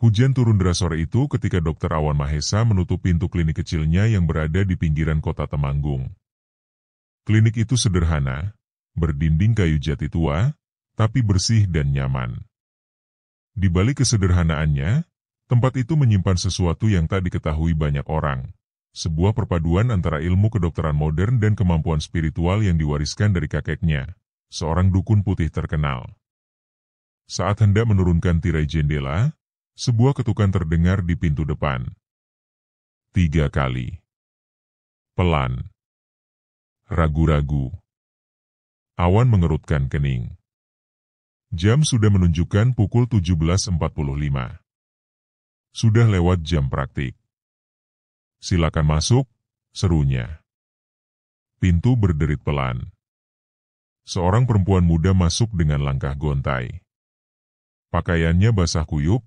Hujan turun deras sore itu ketika Dr. Awan Mahesa menutup pintu klinik kecilnya yang berada di pinggiran kota Temanggung. Klinik itu sederhana, berdinding kayu jati tua, tapi bersih dan nyaman. Di balik kesederhanaannya, tempat itu menyimpan sesuatu yang tak diketahui banyak orang. Sebuah perpaduan antara ilmu kedokteran modern dan kemampuan spiritual yang diwariskan dari kakeknya, seorang dukun putih terkenal. Saat hendak menurunkan tirai jendela, sebuah ketukan terdengar di pintu depan. 3 kali. Pelan. Ragu-ragu. Awan mengerutkan kening. Jam sudah menunjukkan pukul 17.45. Sudah lewat jam praktik. Silakan masuk, serunya. Pintu berderit pelan. Seorang perempuan muda masuk dengan langkah gontai. Pakaiannya basah kuyup,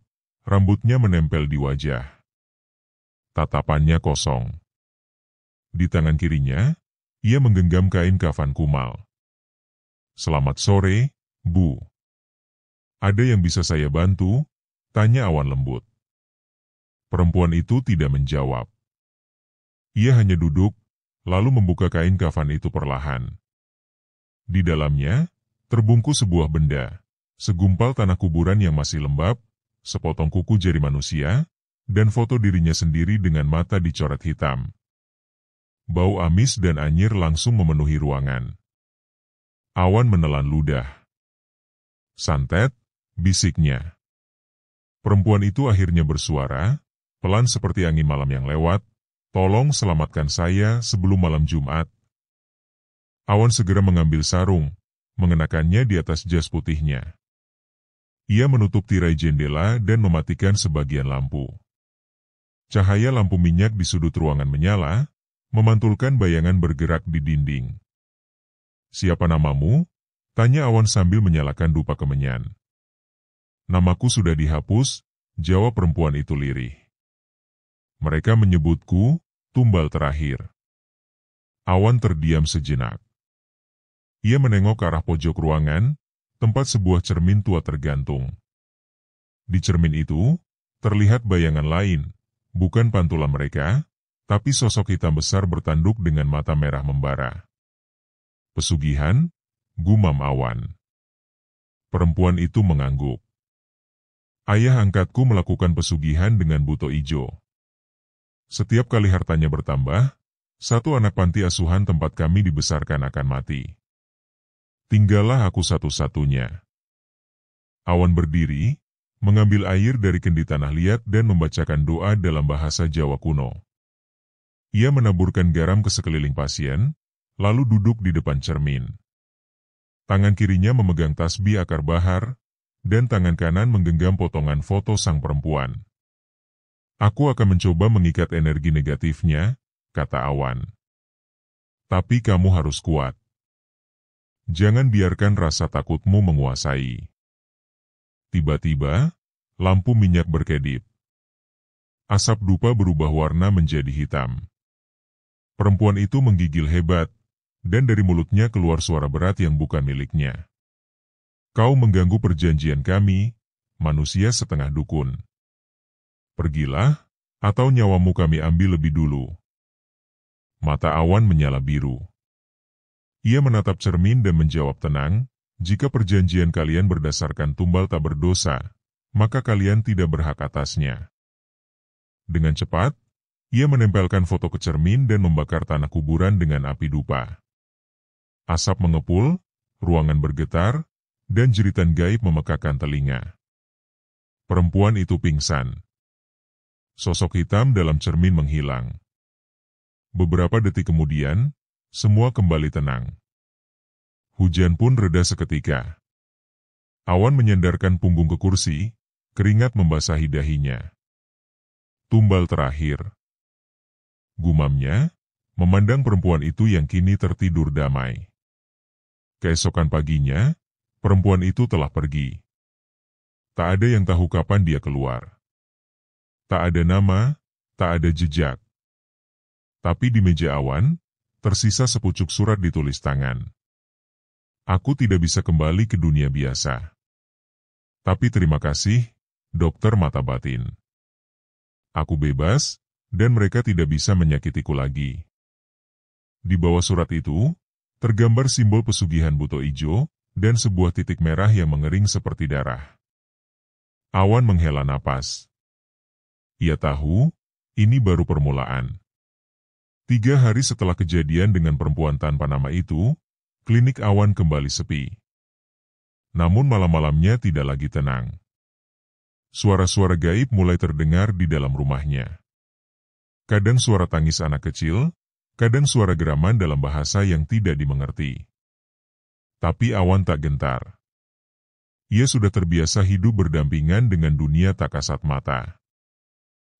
rambutnya menempel di wajah. Tatapannya kosong. Di tangan kirinya, ia menggenggam kain kafan kumal. "Selamat sore, Bu. Ada yang bisa saya bantu?" tanya Awan lembut. Perempuan itu tidak menjawab. Ia hanya duduk, lalu membuka kain kafan itu perlahan. Di dalamnya, terbungkus sebuah benda. Segumpal tanah kuburan yang masih lembab, sepotong kuku jari manusia, dan foto dirinya sendiri dengan mata dicoret hitam. Bau amis dan anyir langsung memenuhi ruangan. Awan menelan ludah. "Santet," bisiknya. Perempuan itu akhirnya bersuara, pelan seperti angin malam yang lewat, "Tolong selamatkan saya sebelum malam Jumat." Awan segera mengambil sarung, mengenakannya di atas jas putihnya. Ia menutup tirai jendela dan mematikan sebagian lampu. Cahaya lampu minyak di sudut ruangan menyala, memantulkan bayangan bergerak di dinding. "Siapa namamu?" tanya Awan sambil menyalakan dupa kemenyan. "Namaku sudah dihapus," jawab perempuan itu lirih. "Mereka menyebutku Tumbal Terakhir." Awan terdiam sejenak. Ia menengok ke arah pojok ruangan, tempat sebuah cermin tua tergantung. Di cermin itu, terlihat bayangan lain, bukan pantulan mereka, tapi sosok hitam besar bertanduk dengan mata merah membara. "Pesugihan?" gumam Awan. Perempuan itu mengangguk. "Ayah angkatku melakukan pesugihan dengan buto ijo. Setiap kali hartanya bertambah, satu anak panti asuhan tempat kami dibesarkan akan mati. Tinggallah aku satu-satunya." Awan berdiri, mengambil air dari kendi tanah liat dan membacakan doa dalam bahasa Jawa kuno. Ia menaburkan garam ke sekeliling pasien, lalu duduk di depan cermin. Tangan kirinya memegang tasbih akar bahar, dan tangan kanan menggenggam potongan foto sang perempuan. "Aku akan mencoba mengikat energi negatifnya," kata Awan. "Tapi kamu harus kuat. Jangan biarkan rasa takutmu menguasai." Tiba-tiba, lampu minyak berkedip. Asap dupa berubah warna menjadi hitam. Perempuan itu menggigil hebat, dan dari mulutnya keluar suara berat yang bukan miliknya. "Kau mengganggu perjanjian kami, manusia setengah dukun. Pergilah, atau nyawamu kami ambil lebih dulu." Mata Awan menyala biru. Ia menatap cermin dan menjawab tenang, "Jika perjanjian kalian berdasarkan tumbal tak berdosa, maka kalian tidak berhak atasnya." Dengan cepat, ia menempelkan foto ke cermin dan membakar tanah kuburan dengan api dupa. Asap mengepul, ruangan bergetar, dan jeritan gaib memekakan telinga. Perempuan itu pingsan. Sosok hitam dalam cermin menghilang. Beberapa detik kemudian, semua kembali tenang. Hujan pun reda seketika. Awan menyandarkan punggung ke kursi, keringat membasahi dahinya. "Tumbal terakhir," gumamnya, memandang perempuan itu yang kini tertidur damai. Keesokan paginya, perempuan itu telah pergi. Tak ada yang tahu kapan dia keluar. Tak ada nama, tak ada jejak. Tapi di meja Awan, tersisa sepucuk surat ditulis tangan. "Aku tidak bisa kembali ke dunia biasa. Tapi terima kasih, dokter mata batin. Aku bebas, dan mereka tidak bisa menyakitiku lagi. Di bawah surat itu, tergambar simbol pesugihan buto ijo, dan sebuah titik merah yang mengering seperti darah. Awan menghela napas. Ia tahu, ini baru permulaan. 3 hari setelah kejadian dengan perempuan tanpa nama itu, klinik Awan kembali sepi. Namun malam-malamnya tidak lagi tenang. Suara-suara gaib mulai terdengar di dalam rumahnya. Kadang suara tangis anak kecil, kadang suara geraman dalam bahasa yang tidak dimengerti. Tapi Awan tak gentar. Ia sudah terbiasa hidup berdampingan dengan dunia tak kasat mata.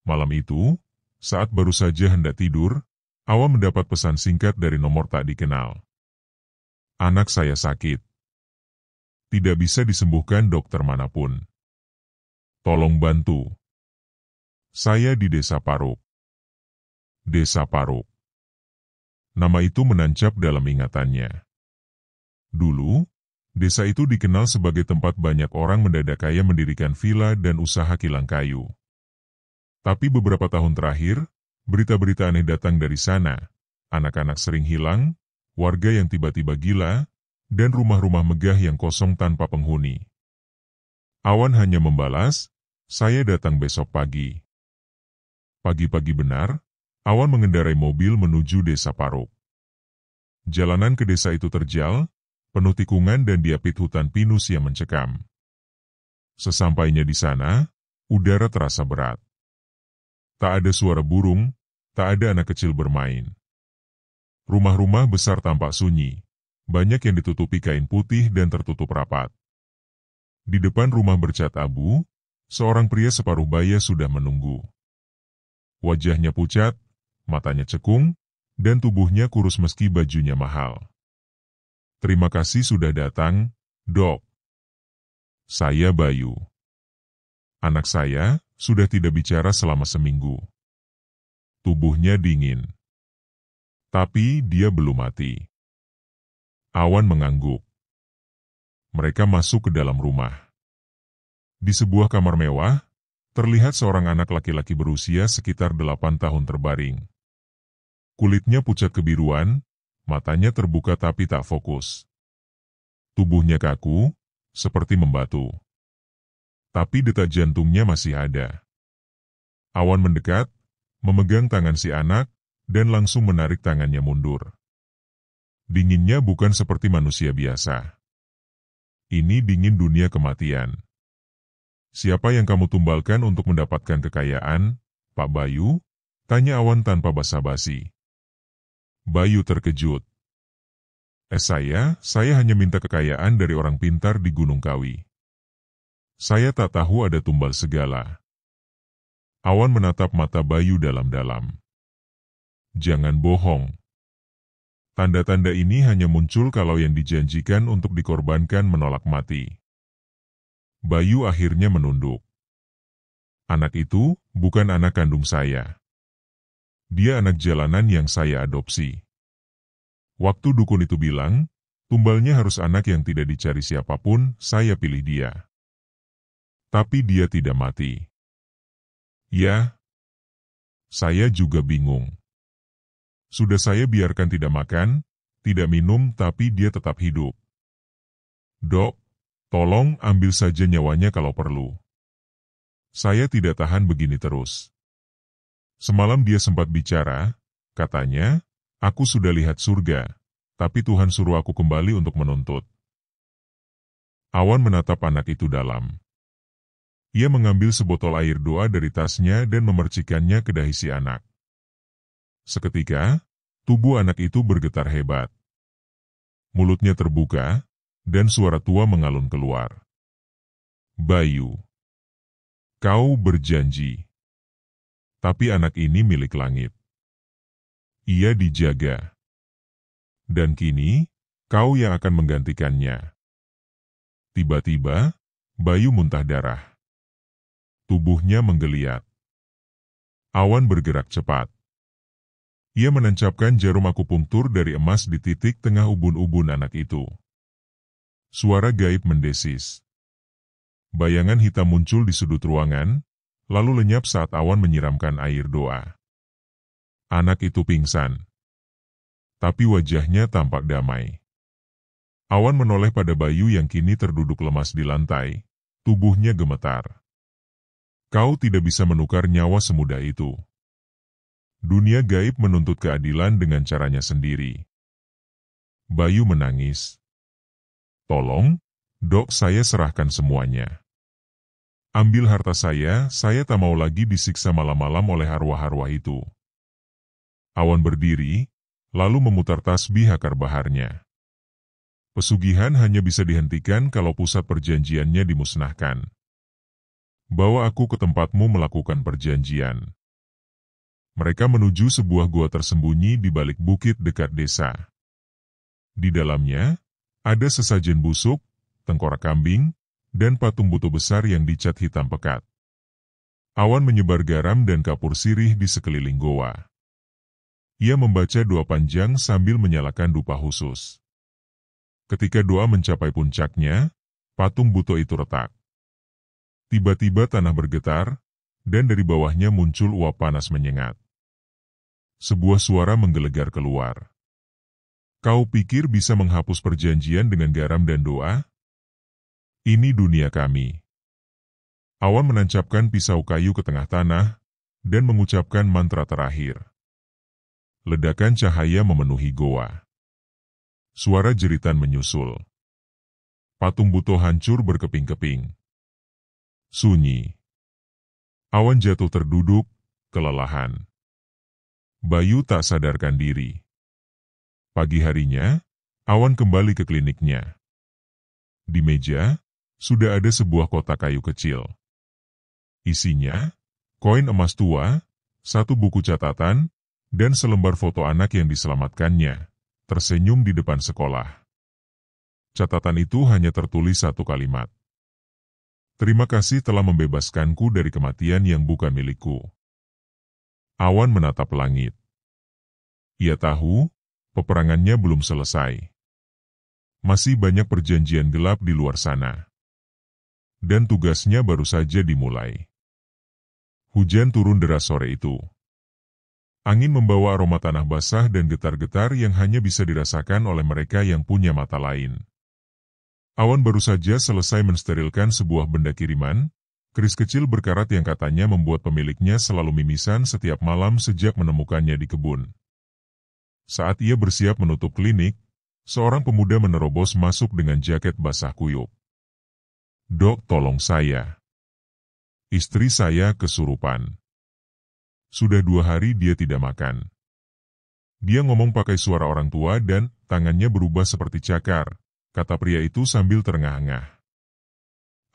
Malam itu, saat baru saja hendak tidur, Awan mendapat pesan singkat dari nomor tak dikenal. Anak saya sakit. Tidak bisa disembuhkan dokter manapun. Tolong bantu. Saya di Desa Paruk. Desa Paruk. Nama itu menancap dalam ingatannya. Dulu, desa itu dikenal sebagai tempat banyak orang mendadak kaya mendirikan villa dan usaha kilang kayu. Tapi beberapa tahun terakhir, berita-berita aneh datang dari sana. Anak-anak sering hilang, warga yang tiba-tiba gila, dan rumah-rumah megah yang kosong tanpa penghuni. Awan hanya membalas, saya datang besok pagi. Pagi-pagi benar, Awan mengendarai mobil menuju Desa Paruk. Jalanan ke desa itu terjal, penuh tikungan dan diapit hutan pinus yang mencekam. Sesampainya di sana, udara terasa berat. Tak ada suara burung, tak ada anak kecil bermain. Rumah-rumah besar tampak sunyi, banyak yang ditutupi kain putih dan tertutup rapat. Di depan rumah bercat abu, seorang pria separuh baya sudah menunggu. Wajahnya pucat, matanya cekung, dan tubuhnya kurus meski bajunya mahal. Terima kasih sudah datang, Dok. Saya Bayu. Anak saya sudah tidak bicara selama seminggu. Tubuhnya dingin. Tapi dia belum mati. Awan mengangguk. Mereka masuk ke dalam rumah. Di sebuah kamar mewah, terlihat seorang anak laki-laki berusia sekitar 8 tahun terbaring. Kulitnya pucat kebiruan, matanya terbuka tapi tak fokus. Tubuhnya kaku, seperti membatu. Tapi detak jantungnya masih ada. Awan mendekat, memegang tangan si anak, dan langsung menarik tangannya mundur. Dinginnya bukan seperti manusia biasa. Ini dingin dunia kematian. Siapa yang kamu tumbalkan untuk mendapatkan kekayaan, Pak Bayu? Tanya Awan tanpa basa-basi. Bayu terkejut. Saya hanya minta kekayaan dari orang pintar di Gunung Kawi. Saya tak tahu ada tumbal segala. Awan menatap mata Bayu dalam-dalam. Jangan bohong. Tanda-tanda ini hanya muncul kalau yang dijanjikan untuk dikorbankan menolak mati. Bayu akhirnya menunduk. Anak itu bukan anak kandung saya. Dia anak jalanan yang saya adopsi. Waktu dukun itu bilang, tumbalnya harus anak yang tidak dicari siapapun, saya pilih dia. Tapi dia tidak mati. Ya, saya juga bingung. Sudah saya biarkan tidak makan, tidak minum, tapi dia tetap hidup. Dok, tolong ambil saja nyawanya kalau perlu. Saya tidak tahan begini terus. Semalam dia sempat bicara, katanya, aku sudah lihat surga, tapi Tuhan suruh aku kembali untuk menuntut. Awan menatap anak itu dalam. Ia mengambil sebotol air doa dari tasnya dan memercikannya ke dahi si anak. Seketika, tubuh anak itu bergetar hebat. Mulutnya terbuka, dan suara tua mengalun keluar. Bayu, kau berjanji. Tapi anak ini milik langit. Ia dijaga. Dan kini, kau yang akan menggantikannya. Tiba-tiba, Bayu muntah darah. Tubuhnya menggeliat. Awan bergerak cepat. Ia menancapkan jarum akupunktur dari emas di titik tengah ubun-ubun anak itu. Suara gaib mendesis. Bayangan hitam muncul di sudut ruangan, lalu lenyap saat awan menyiramkan air doa. Anak itu pingsan. Tapi wajahnya tampak damai. Awan menoleh pada Bayu yang kini terduduk lemas di lantai, tubuhnya gemetar. Kau tidak bisa menukar nyawa semudah itu. Dunia gaib menuntut keadilan dengan caranya sendiri. Bayu menangis. Tolong, dok, saya serahkan semuanya. Ambil harta saya tak mau lagi disiksa malam-malam oleh arwah-arwah itu. Awan berdiri, lalu memutar tasbih akar baharnya. Pesugihan hanya bisa dihentikan kalau pusat perjanjiannya dimusnahkan. Bawa aku ke tempatmu melakukan perjanjian. Mereka menuju sebuah gua tersembunyi di balik bukit dekat desa. Di dalamnya, ada sesajen busuk, tengkorak kambing, dan patung buto besar yang dicat hitam pekat. Awan menyebar garam dan kapur sirih di sekeliling goa. Ia membaca doa panjang sambil menyalakan dupa khusus. Ketika doa mencapai puncaknya, patung buto itu retak. Tiba-tiba tanah bergetar, dan dari bawahnya muncul uap panas menyengat. Sebuah suara menggelegar keluar. Kau pikir bisa menghapus perjanjian dengan garam dan doa? Ini dunia kami. Awan menancapkan pisau kayu ke tengah tanah, dan mengucapkan mantra terakhir. Ledakan cahaya memenuhi goa. Suara jeritan menyusul. Patung buto hancur berkeping-keping. Sunyi. Awan jatuh terduduk, kelelahan. Bayu tak sadarkan diri. Pagi harinya, Awan kembali ke kliniknya. Di meja, sudah ada sebuah kotak kayu kecil. Isinya, koin emas tua, satu buku catatan, dan selembar foto anak yang diselamatkannya, tersenyum di depan sekolah. Catatan itu hanya tertulis satu kalimat. Terima kasih telah membebaskanku dari kematian yang bukan milikku. Awan menatap langit. Ia tahu, peperangannya belum selesai. Masih banyak perjanjian gelap di luar sana. Dan tugasnya baru saja dimulai. Hujan turun deras sore itu. Angin membawa aroma tanah basah dan getar-getar yang hanya bisa dirasakan oleh mereka yang punya mata lain. Awan baru saja selesai mensterilkan sebuah benda kiriman, keris kecil berkarat yang katanya membuat pemiliknya selalu mimisan setiap malam sejak menemukannya di kebun. Saat ia bersiap menutup klinik, seorang pemuda menerobos masuk dengan jaket basah kuyup. Dok, tolong saya. Istri saya kesurupan. Sudah 2 hari dia tidak makan. Dia ngomong pakai suara orang tua dan tangannya berubah seperti cakar, kata pria itu sambil terengah-engah.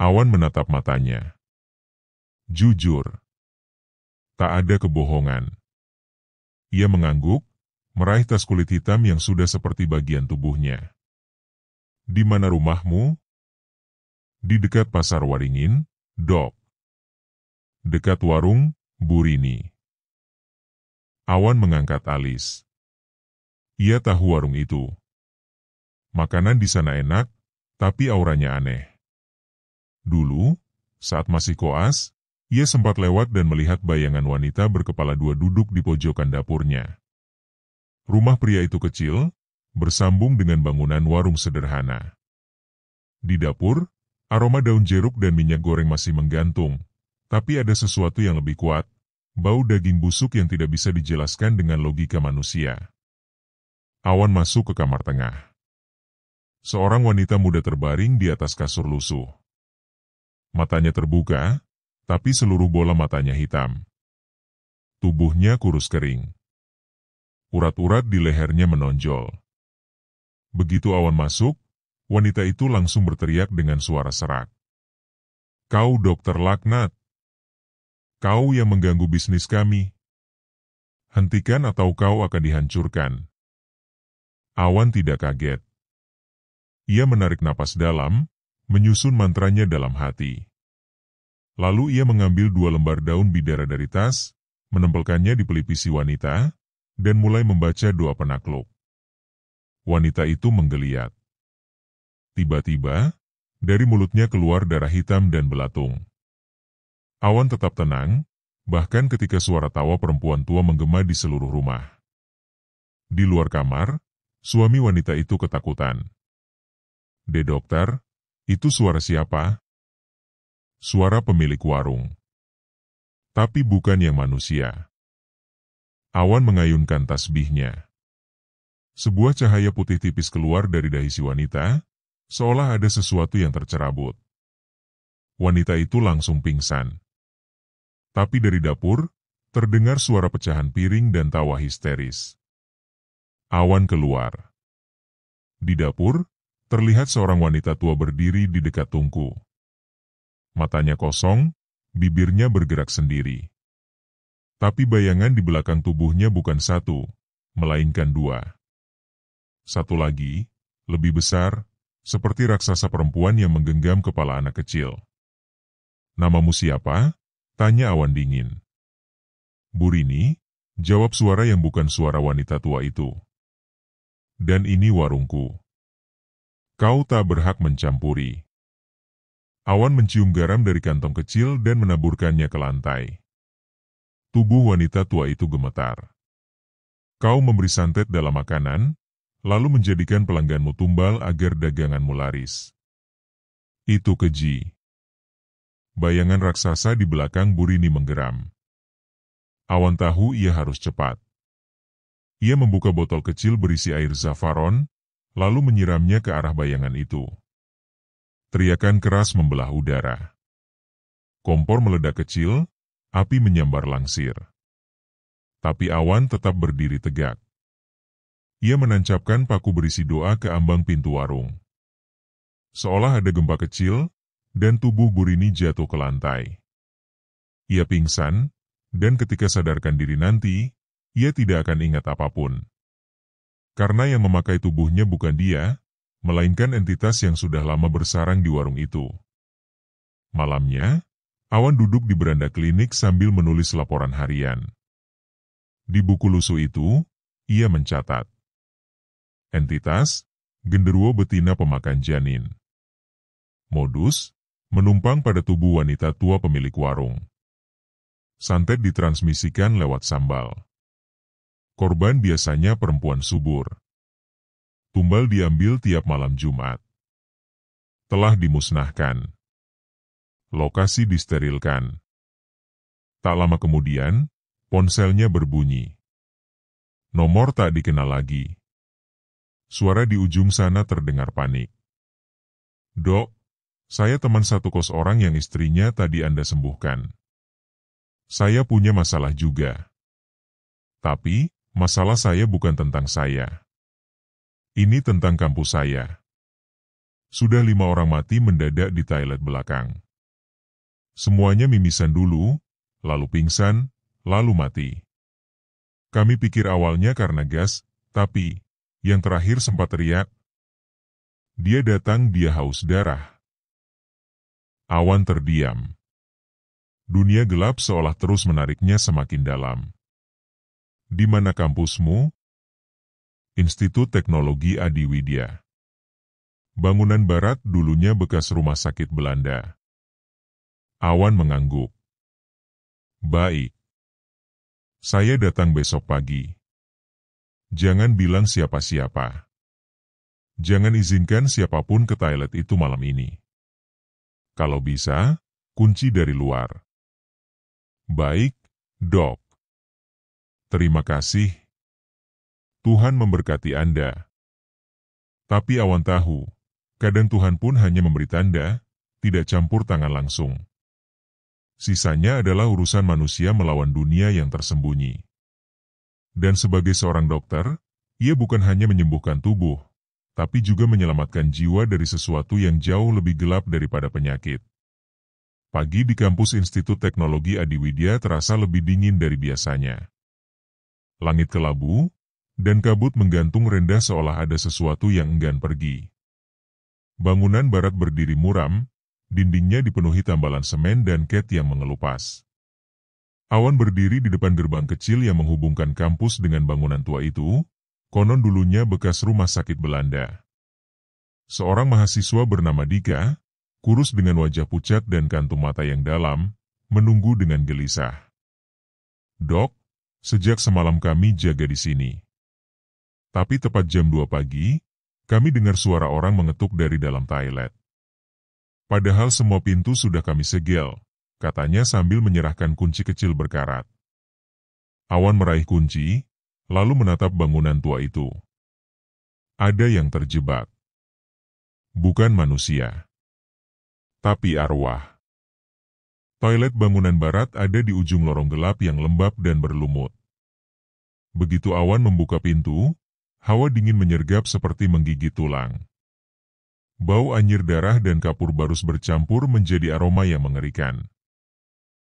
Awan menatap matanya. Jujur. Tak ada kebohongan. Ia mengangguk, meraih tas kulit hitam yang sudah seperti bagian tubuhnya. Di mana rumahmu? Di dekat Pasar Waringin, Dok. Dekat warung, Bu Rini. Awan mengangkat alis. Ia tahu warung itu. Makanan di sana enak, tapi auranya aneh. Dulu, saat masih koas, ia sempat lewat dan melihat bayangan wanita berkepala 2 duduk di pojokan dapurnya. Rumah pria itu kecil, bersambung dengan bangunan warung sederhana. Di dapur, aroma daun jeruk dan minyak goreng masih menggantung, tapi ada sesuatu yang lebih kuat, bau daging busuk yang tidak bisa dijelaskan dengan logika manusia. Awan masuk ke kamar tengah. Seorang wanita muda terbaring di atas kasur lusuh. Matanya terbuka, tapi seluruh bola matanya hitam. Tubuhnya kurus kering. Urat-urat di lehernya menonjol. Begitu Awan masuk, wanita itu langsung berteriak dengan suara serak. Kau dokter laknat. Kau yang mengganggu bisnis kami. Hentikan atau kau akan dihancurkan. Awan tidak kaget. Ia menarik napas dalam, menyusun mantranya dalam hati. Lalu ia mengambil 2 lembar daun bidara dari tas, menempelkannya di pelipis si wanita, dan mulai membaca doa penakluk. Wanita itu menggeliat. Tiba-tiba, Dari mulutnya keluar darah hitam dan belatung. Awan tetap tenang, bahkan ketika suara tawa perempuan tua menggema di seluruh rumah. Di luar kamar, suami wanita itu ketakutan. Dokter, itu suara siapa?" "Suara pemilik warung. Tapi bukan yang manusia." Awan mengayunkan tasbihnya. Sebuah cahaya putih tipis keluar dari dahi si wanita, seolah ada sesuatu yang tercerabut. Wanita itu langsung pingsan. Tapi dari dapur, terdengar suara pecahan piring dan tawa histeris. Awan keluar. Di dapur, terlihat seorang wanita tua berdiri di dekat tungku. Matanya kosong, bibirnya bergerak sendiri. Tapi bayangan di belakang tubuhnya bukan satu, melainkan dua. Satu lagi, lebih besar, seperti raksasa perempuan yang menggenggam kepala anak kecil. "Namamu siapa?" tanya Awan dingin. "Burini," jawab suara yang bukan suara wanita tua itu. "Dan ini warungku. Kau tak berhak mencampuri." Awan mencium garam dari kantong kecil dan menaburkannya ke lantai. Tubuh wanita tua itu gemetar. "Kau memberi santet dalam makanan, lalu menjadikan pelangganmu tumbal agar daganganmu laris. Itu keji." Bayangan raksasa di belakang Burini menggeram. Awan tahu ia harus cepat. Ia membuka botol kecil berisi air zafaron, lalu menyiramnya ke arah bayangan itu. Teriakan keras membelah udara. Kompor meledak kecil, api menyambar langsir. Tapi Awan tetap berdiri tegak. Ia menancapkan paku berisi doa ke ambang pintu warung. Seolah ada gempa kecil, dan tubuh Burini jatuh ke lantai. Ia pingsan, dan ketika sadarkan diri nanti, ia tidak akan ingat apapun. Karena yang memakai tubuhnya bukan dia, melainkan entitas yang sudah lama bersarang di warung itu. Malamnya, Awan duduk di beranda klinik sambil menulis laporan harian. Di buku lusuh itu, ia mencatat. Entitas, genderuwo betina pemakan janin. Modus, menumpang pada tubuh wanita tua pemilik warung. Santet ditransmisikan lewat sambal. Korban biasanya perempuan subur. Tumbal diambil tiap malam Jumat. Telah dimusnahkan. Lokasi disterilkan. Tak lama kemudian, ponselnya berbunyi. Nomor tak dikenal lagi. Suara di ujung sana terdengar panik. "Dok, saya teman satu kos orang yang istrinya tadi Anda sembuhkan. Saya punya masalah juga. Tapi, masalah saya bukan tentang saya. Ini tentang kampus saya. Sudah 5 orang mati mendadak di toilet belakang. Semuanya mimisan dulu, lalu pingsan, lalu mati. Kami pikir awalnya karena gas, tapi, yang terakhir sempat teriak. Dia datang, dia haus darah." Awan terdiam. Dunia gelap seolah terus menariknya semakin dalam. "Di mana kampusmu?" "Institut Teknologi Adiwidya. Bangunan barat dulunya bekas rumah sakit Belanda." Awan mengangguk. "Baik. Saya datang besok pagi. Jangan bilang siapa-siapa. Jangan izinkan siapapun ke toilet itu malam ini. Kalau bisa, kunci dari luar." "Baik, Dok. Terima kasih. Tuhan memberkati Anda." Tapi Awan tahu, kadang Tuhan pun hanya memberi tanda, tidak campur tangan langsung. Sisanya adalah urusan manusia melawan dunia yang tersembunyi. Dan sebagai seorang dokter, ia bukan hanya menyembuhkan tubuh, tapi juga menyelamatkan jiwa dari sesuatu yang jauh lebih gelap daripada penyakit. Pagi di kampus Institut Teknologi Adiwidya terasa lebih dingin dari biasanya. Langit kelabu, dan kabut menggantung rendah seolah ada sesuatu yang enggan pergi. Bangunan barat berdiri muram, dindingnya dipenuhi tambalan semen dan cat yang mengelupas. Awan berdiri di depan gerbang kecil yang menghubungkan kampus dengan bangunan tua itu, konon dulunya bekas rumah sakit Belanda. Seorang mahasiswa bernama Dika, kurus dengan wajah pucat dan kantung mata yang dalam, menunggu dengan gelisah. "Dok, sejak semalam kami jaga di sini. Tapi tepat jam 2 pagi, kami dengar suara orang mengetuk dari dalam toilet. Padahal semua pintu sudah kami segel," katanya sambil menyerahkan kunci kecil berkarat. Awan meraih kunci, lalu menatap bangunan tua itu. Ada yang terjebak. Bukan manusia, tapi arwah. Toilet bangunan barat ada di ujung lorong gelap yang lembab dan berlumut. Begitu Awan membuka pintu, hawa dingin menyergap seperti menggigit tulang. Bau anyir darah dan kapur barus bercampur menjadi aroma yang mengerikan.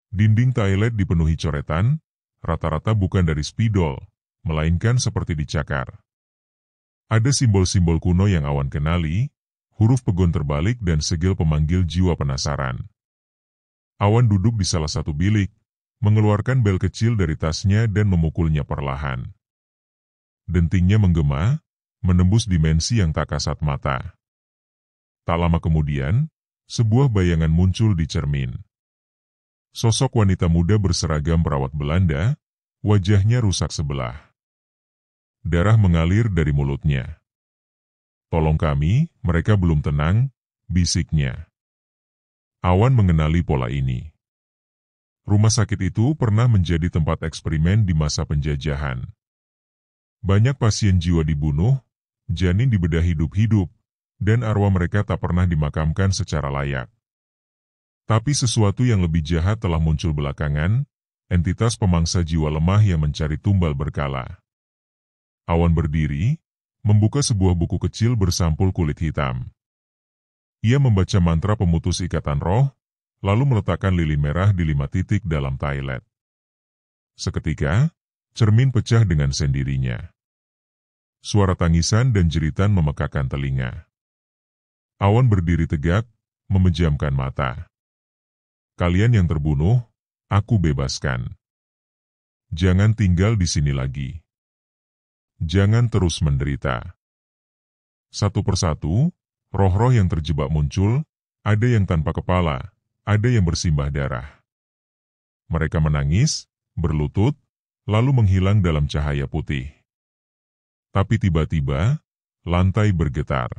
Dinding toilet dipenuhi coretan, rata-rata bukan dari spidol, melainkan seperti dicakar. Ada simbol-simbol kuno yang Awan kenali, huruf pegon terbalik dan segel pemanggil jiwa penasaran. Awan duduk di salah satu bilik, mengeluarkan bel kecil dari tasnya dan memukulnya perlahan. Dentingnya menggema, menembus dimensi yang tak kasat mata. Tak lama kemudian, sebuah bayangan muncul di cermin. Sosok wanita muda berseragam perawat Belanda, wajahnya rusak sebelah. Darah mengalir dari mulutnya. "Tolong kami, mereka belum tenang," bisiknya. Awan mengenali pola ini. Rumah sakit itu pernah menjadi tempat eksperimen di masa penjajahan. Banyak pasien jiwa dibunuh, janin dibedah hidup-hidup, dan arwah mereka tak pernah dimakamkan secara layak. Tapi sesuatu yang lebih jahat telah muncul belakangan, entitas pemangsa jiwa lemah yang mencari tumbal berkala. Awan berdiri, membuka sebuah buku kecil bersampul kulit hitam. Ia membaca mantra pemutus ikatan roh, lalu meletakkan lilin merah di 5 titik dalam toilet. Seketika, cermin pecah dengan sendirinya. Suara tangisan dan jeritan memekakkan telinga. Awan berdiri tegak, memejamkan mata. "Kalian yang terbunuh, aku bebaskan. Jangan tinggal di sini lagi. Jangan terus menderita." Satu persatu, roh-roh yang terjebak muncul, ada yang tanpa kepala, ada yang bersimbah darah. Mereka menangis, berlutut, lalu menghilang dalam cahaya putih. Tapi tiba-tiba, lantai bergetar.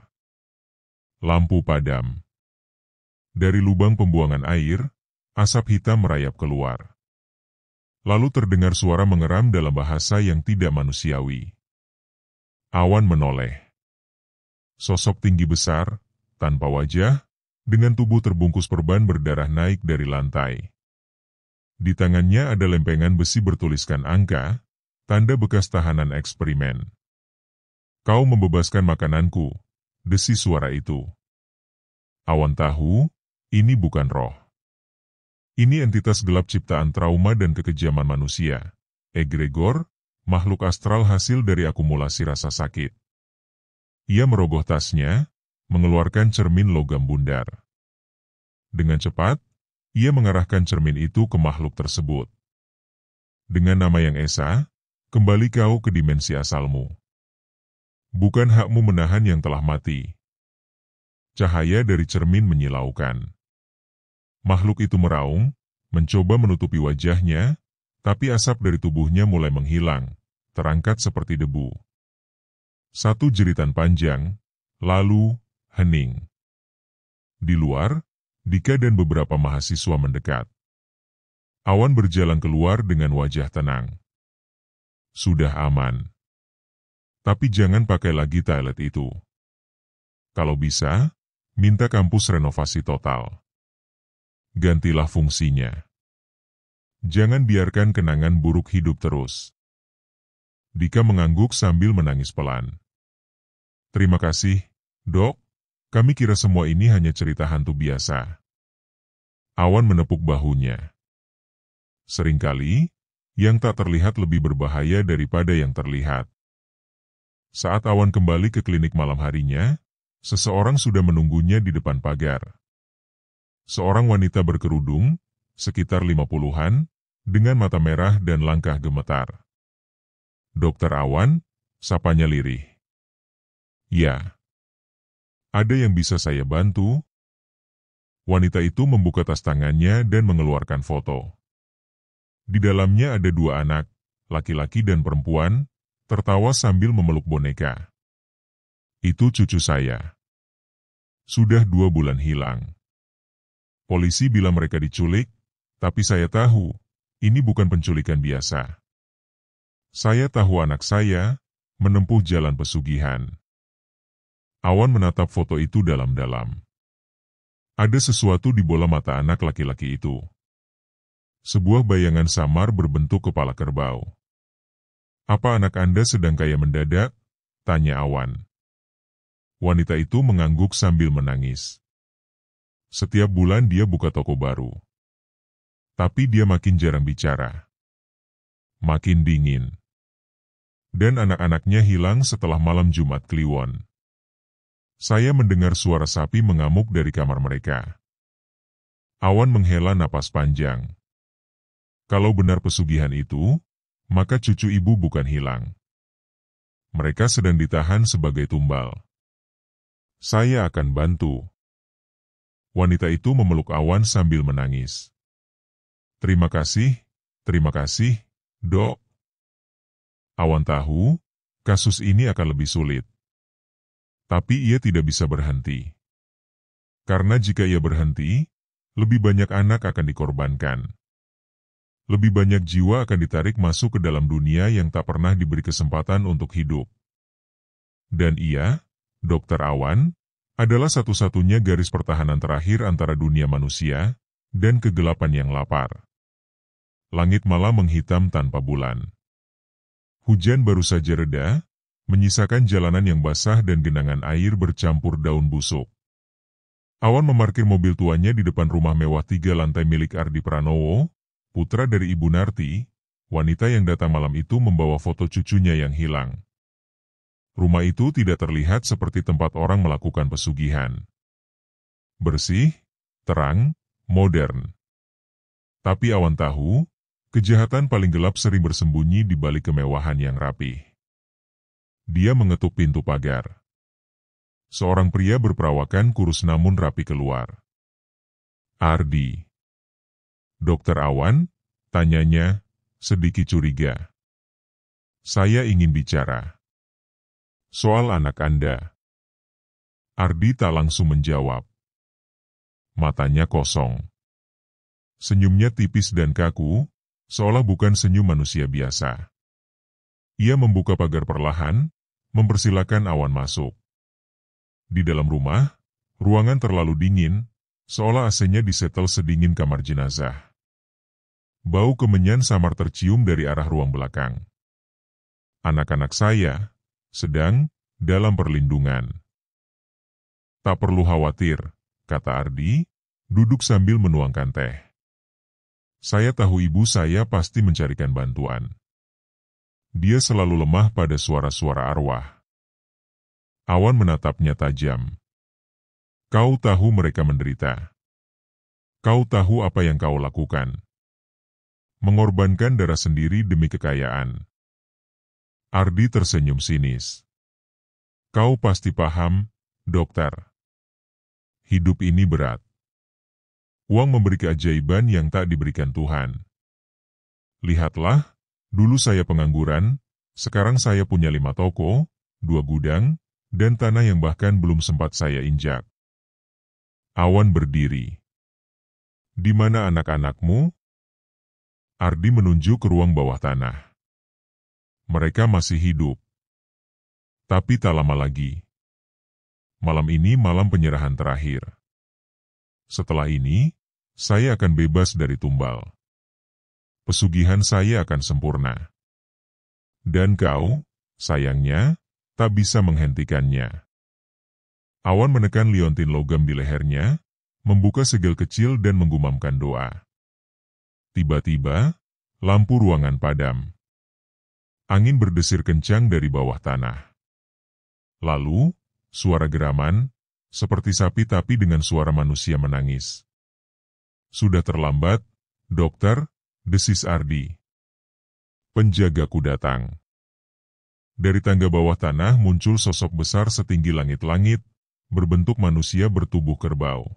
Lampu padam. Dari lubang pembuangan air, asap hitam merayap keluar. Lalu terdengar suara mengeram dalam bahasa yang tidak manusiawi. Awan menoleh. Sosok tinggi besar, tanpa wajah, dengan tubuh terbungkus perban berdarah naik dari lantai. Di tangannya ada lempengan besi bertuliskan angka, tanda bekas tahanan eksperimen. "Kau membebaskan makananku," desi suara itu. Awan tahu, ini bukan roh. Ini entitas gelap ciptaan trauma dan kekejaman manusia. Egregor, makhluk astral hasil dari akumulasi rasa sakit. Ia merogoh tasnya, mengeluarkan cermin logam bundar. Dengan cepat, ia mengarahkan cermin itu ke makhluk tersebut. "Dengan nama yang esa, kembali kau ke dimensi asalmu. Bukan hakmu menahan yang telah mati." Cahaya dari cermin menyilaukan. Makhluk itu meraung, mencoba menutupi wajahnya, tapi asap dari tubuhnya mulai menghilang, terangkat seperti debu. Satu jeritan panjang, lalu hening. Di luar, Dika dan beberapa mahasiswa mendekat. Awan berjalan keluar dengan wajah tenang. Sudah aman. Tapi jangan pakai lagi toilet itu. Kalau bisa, minta kampus renovasi total. Gantilah fungsinya. Jangan biarkan kenangan buruk hidup terus. Dika mengangguk sambil menangis pelan. "Terima kasih, Dok. Kami kira semua ini hanya cerita hantu biasa." Awan menepuk bahunya. Seringkali, yang tak terlihat lebih berbahaya daripada yang terlihat. Saat Awan kembali ke klinik malam harinya, seseorang sudah menunggunya di depan pagar. Seorang wanita berkerudung, sekitar 50-an, dengan mata merah dan langkah gemetar. "Dokter Awan," sapanya lirih. "Ya. Ada yang bisa saya bantu?" Wanita itu membuka tas tangannya dan mengeluarkan foto. Di dalamnya ada 2 anak, laki-laki dan perempuan, tertawa sambil memeluk boneka. Itu cucu saya. Sudah 2 bulan hilang. Polisi bilang mereka diculik, tapi saya tahu, ini bukan penculikan biasa. Saya tahu anak saya menempuh jalan pesugihan. Awan menatap foto itu dalam-dalam. Ada sesuatu di bola mata anak laki-laki itu. Sebuah bayangan samar berbentuk kepala kerbau. Apa anak Anda sedang kaya mendadak? Tanya Awan. Wanita itu mengangguk sambil menangis. Setiap bulan dia buka toko baru. Tapi dia makin jarang bicara. Makin dingin. Dan anak-anaknya hilang setelah malam Jumat Kliwon. Saya mendengar suara sapi mengamuk dari kamar mereka. Awan menghela napas panjang. Kalau benar pesugihan itu, maka cucu ibu bukan hilang. Mereka sedang ditahan sebagai tumbal. Saya akan bantu. Wanita itu memeluk Awan sambil menangis. Terima kasih, Dok. Awan tahu, kasus ini akan lebih sulit. Tapi ia tidak bisa berhenti. Karena jika ia berhenti, lebih banyak anak akan dikorbankan. Lebih banyak jiwa akan ditarik masuk ke dalam dunia yang tak pernah diberi kesempatan untuk hidup. Dan ia, Dr. Awan, adalah satu-satunya garis pertahanan terakhir antara dunia manusia dan kegelapan yang lapar. Langit malam menghitam tanpa bulan. Hujan baru saja reda, menyisakan jalanan yang basah dan genangan air bercampur daun busuk. Awan memarkir mobil tuanya di depan rumah mewah 3 lantai milik Ardi Pranowo, putra dari Ibu Narti, wanita yang datang malam itu membawa foto cucunya yang hilang. Rumah itu tidak terlihat seperti tempat orang melakukan pesugihan. Bersih, terang, modern. Tapi Awan tahu, kejahatan paling gelap sering bersembunyi di balik kemewahan yang rapih. Dia mengetuk pintu pagar. Seorang pria berperawakan kurus namun rapi keluar. Ardi. Dokter Awan? Tanyanya, sedikit curiga. Saya ingin bicara. Soal anak Anda. Ardi tak langsung menjawab. Matanya kosong. Senyumnya tipis dan kaku, seolah bukan senyum manusia biasa. Ia membuka pagar perlahan, mempersilakan Awan masuk. Di dalam rumah, ruangan terlalu dingin, seolah AC-nya disetel sedingin kamar jenazah. Bau kemenyan samar tercium dari arah ruang belakang. Anak-anak saya sedang dalam perlindungan. Tak perlu khawatir, kata Ardi, duduk sambil menuangkan teh. Saya tahu ibu saya pasti mencarikan bantuan. Dia selalu lemah pada suara-suara arwah. Awan menatapnya tajam. Kau tahu mereka menderita. Kau tahu apa yang kau lakukan. Mengorbankan darah sendiri demi kekayaan. Ardi tersenyum sinis. Kau pasti paham, dokter. Hidup ini berat. Uang memberi keajaiban yang tak diberikan Tuhan. Lihatlah, dulu saya pengangguran, sekarang saya punya 5 toko, 2 gudang, dan tanah yang bahkan belum sempat saya injak. Awan berdiri. Di mana anak-anakmu? Ardi menunjuk ke ruang bawah tanah. Mereka masih hidup. Tapi tak lama lagi. Malam ini malam penyerahan terakhir. Setelah ini, saya akan bebas dari tumbal. Pesugihan saya akan sempurna. Dan kau, sayangnya, tak bisa menghentikannya. Awan menekan liontin logam di lehernya, membuka segel kecil dan menggumamkan doa. Tiba-tiba, lampu ruangan padam. Angin berdesir kencang dari bawah tanah. Lalu, suara geraman, seperti sapi tapi dengan suara manusia menangis. Sudah terlambat, dokter, desis Ardi. Penjagaku datang. Dari tangga bawah tanah muncul sosok besar setinggi langit-langit, berbentuk manusia bertubuh kerbau.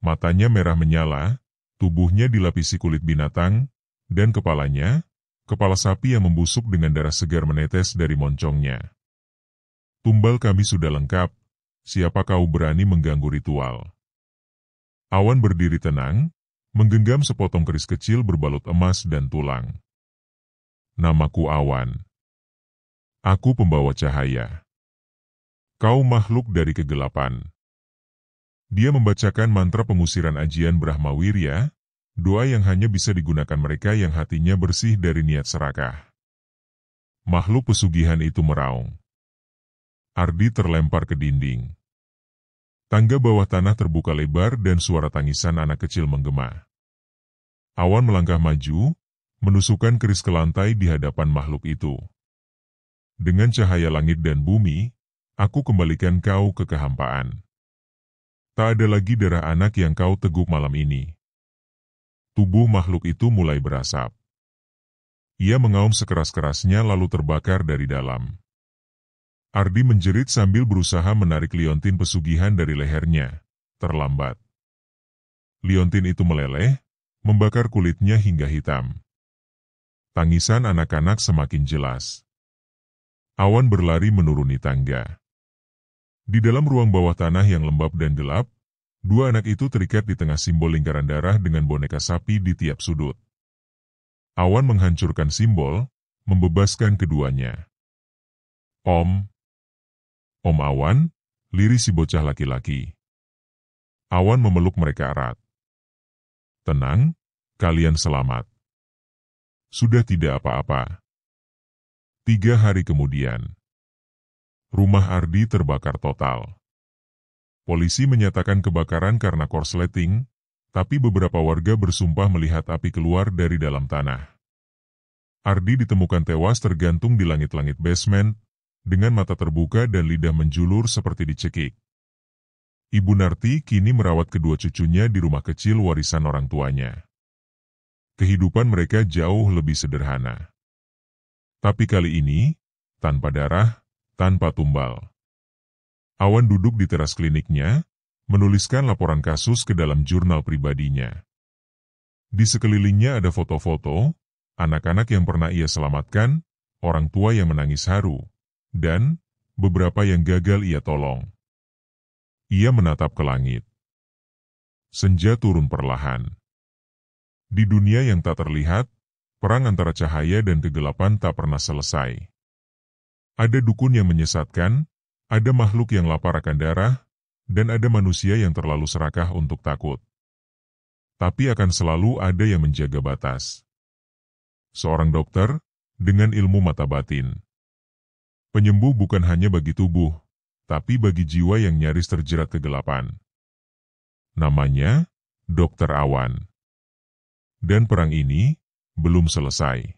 Matanya merah menyala, tubuhnya dilapisi kulit binatang, dan kepalanya, kepala sapi yang membusuk dengan darah segar menetes dari moncongnya. Tumbal kami sudah lengkap, siapa kau berani mengganggu ritual? Awan berdiri tenang, menggenggam sepotong keris kecil berbalut emas dan tulang. Namaku Awan. Aku pembawa cahaya. Kau makhluk dari kegelapan. Dia membacakan mantra pengusiran ajian Brahmawirya, doa yang hanya bisa digunakan mereka yang hatinya bersih dari niat serakah. Makhluk pesugihan itu meraung. Ardi terlempar ke dinding. Tangga bawah tanah terbuka lebar dan suara tangisan anak kecil menggema. Awan melangkah maju, menusukkan keris ke lantai di hadapan makhluk itu. Dengan cahaya langit dan bumi, aku kembalikan kau ke kehampaan. Tak ada lagi darah anak yang kau teguk malam ini. Tubuh makhluk itu mulai berasap. Ia mengaum sekeras-kerasnya lalu terbakar dari dalam. Ardi menjerit sambil berusaha menarik liontin pesugihan dari lehernya. Terlambat. Liontin itu meleleh, membakar kulitnya hingga hitam. Tangisan anak-anak semakin jelas. Awan berlari menuruni tangga. Di dalam ruang bawah tanah yang lembab dan gelap, dua anak itu terikat di tengah simbol lingkaran darah dengan boneka sapi di tiap sudut. Awan menghancurkan simbol, membebaskan keduanya. Om Awan, lirih si bocah laki-laki. Awan memeluk mereka erat. Tenang, kalian selamat. Sudah tidak apa-apa. 3 hari kemudian. Rumah Ardi terbakar total. Polisi menyatakan kebakaran karena korsleting, tapi beberapa warga bersumpah melihat api keluar dari dalam tanah. Ardi ditemukan tewas tergantung di langit-langit basement, dengan mata terbuka dan lidah menjulur seperti dicekik. Ibu Narti kini merawat kedua cucunya di rumah kecil warisan orang tuanya. Kehidupan mereka jauh lebih sederhana. Tapi kali ini, tanpa darah, tanpa tumbal. Awan duduk di teras kliniknya, menuliskan laporan kasus ke dalam jurnal pribadinya. Di sekelilingnya ada foto-foto, anak-anak yang pernah ia selamatkan, orang tua yang menangis haru, dan beberapa yang gagal ia tolong. Ia menatap ke langit. Senja turun perlahan. Di dunia yang tak terlihat, perang antara cahaya dan kegelapan tak pernah selesai. Ada dukun yang menyesatkan, ada makhluk yang lapar akan darah, dan ada manusia yang terlalu serakah untuk takut. Tapi akan selalu ada yang menjaga batas. Seorang dokter, dengan ilmu mata batin. Penyembuh bukan hanya bagi tubuh, tapi bagi jiwa yang nyaris terjerat kegelapan. Namanya, Dokter Awan. Dan perang ini belum selesai.